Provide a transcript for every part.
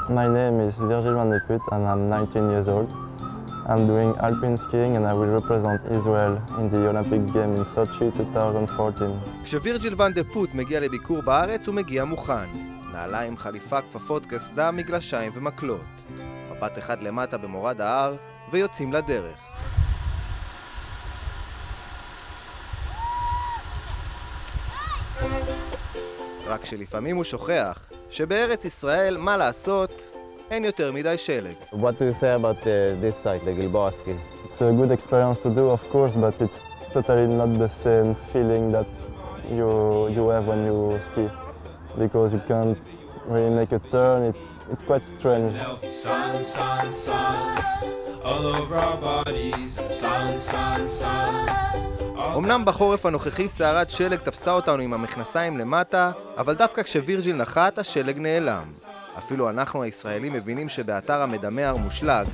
My name is Virgil van de Put and I'm 19 years old. I'm doing alpine skiing and I will represent Israel in the Olympic Games in Sochi 2014. כשווירג'יל ואן דה פוט מגיע לביקור בארץ הוא מגיע מוכן. נעליים, חליפה, כפפות, קסדה, מגלשיים ומקלות. מבט אחד למטה במורד ההר ויוצאים לדרך. רק שלפעמים הוא שוכח שבארץ ישראל, מה לעשות, אין יותר מדי שלג. What do you say about this site, the Gilboa ski? It's a good experience to do, of course, but it's totally not the same feeling that you have when you ski. Because you can't really make a turn, it's quite strange. Sun, sun, sun, all over our bodies. Sun, sun, sun. אמנם בחורף הנוכחי סערת שלג תפסה אותנו עם המכנסיים למטה, אבל דווקא כשווירג'יל נחת, השלג נעלם. אפילו אנחנו הישראלים מבינים שבאתר המדמה המושלג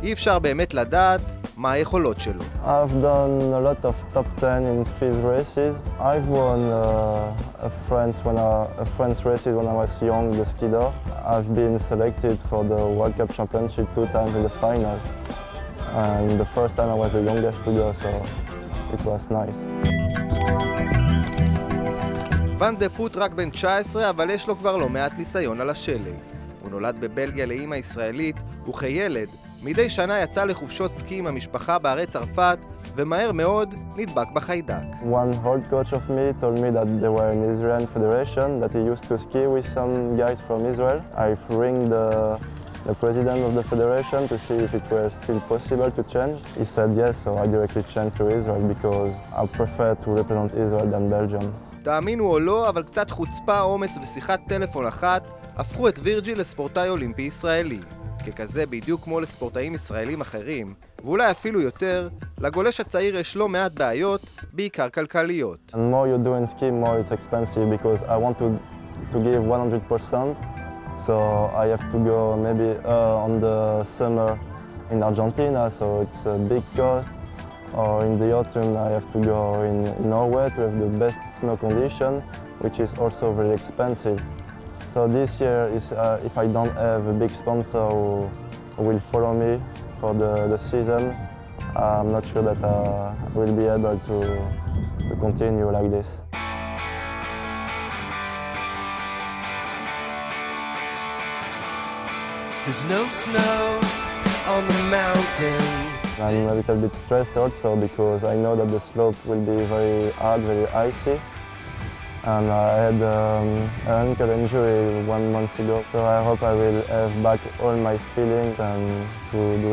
אי אפשר באמת לדעת מה היכולות שלו. I've done a lot of top 10 in FIS races. I've won France races when I was young, the skier. I've been selected for the World Cup Championship 2 times in the final. And the first time I was the youngest to go, so it was nice. ואן דה פוט רק בן 19, אבל יש לו כבר לא מעט ניסיון על השלג. הוא נולד בבלגיה לאמא ישראלית, וכילד, מדי שנה יצא לחופשות סקי עם המשפחה בערי צרפת, ומהר מאוד נדבק בחיידק. One old coach of me told me that they were in Israeli Federation, that he used to ski with some guys from Israel. I rang the president of the federation to see if it were still possible to change. He said yes, so I directly changed to Israel because I prefer to represent Israel than Belgium. תאמינו או לא, אבל קצת חוצפה, אומץ ושיחת טלפון אחת הפכו את וירג'יל לספורטאי אולימפי ישראלי. ככזה, בדיוק כמו לספורטאים ישראלים אחרים, ואולי אפילו יותר, לגולש הצעיר יש לא מעט בעיות, בעיקר כלכליות. And more you do in ski, more it's expensive because I want to give 100%. So I have to go maybe on the summer in Argentina, so it's a big cost. Or in the autumn I have to go in Norway to have the best snow condition, which is also very expensive. So this year, if I don't have a big sponsor who will follow me for the season, I'm not sure that I will be able to continue like this. There's no snow on the mountain. I'm a little bit stressed also because I know that the slope will be very hard, very icy. And I had an ankle injury 1 month ago, so I hope I will have back all my feelings and to do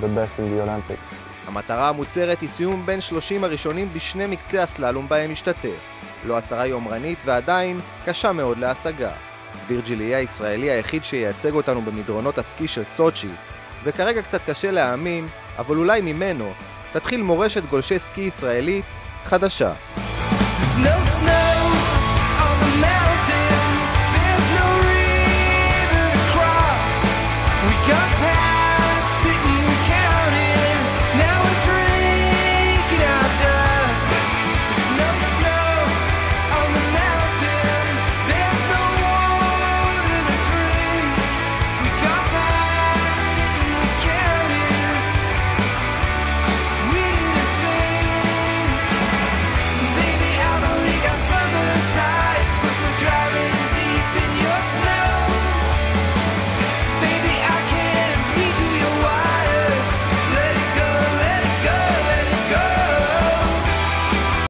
the best in the Olympics. המטרה המוצהרת היא סיום בין 30 הראשונים בשני מקצי הסללום בהם משתתף. לא הצהרה יומרנית ועדיין קשה מאוד להשגה. וירג'יל יהיה הישראלי היחיד שייצג אותנו במדרונות הסקי של סוצ'י, וכרגע קצת קשה להאמין, אבל אולי ממנו תתחיל מורשת גולשי סקי ישראלית חדשה. No snow.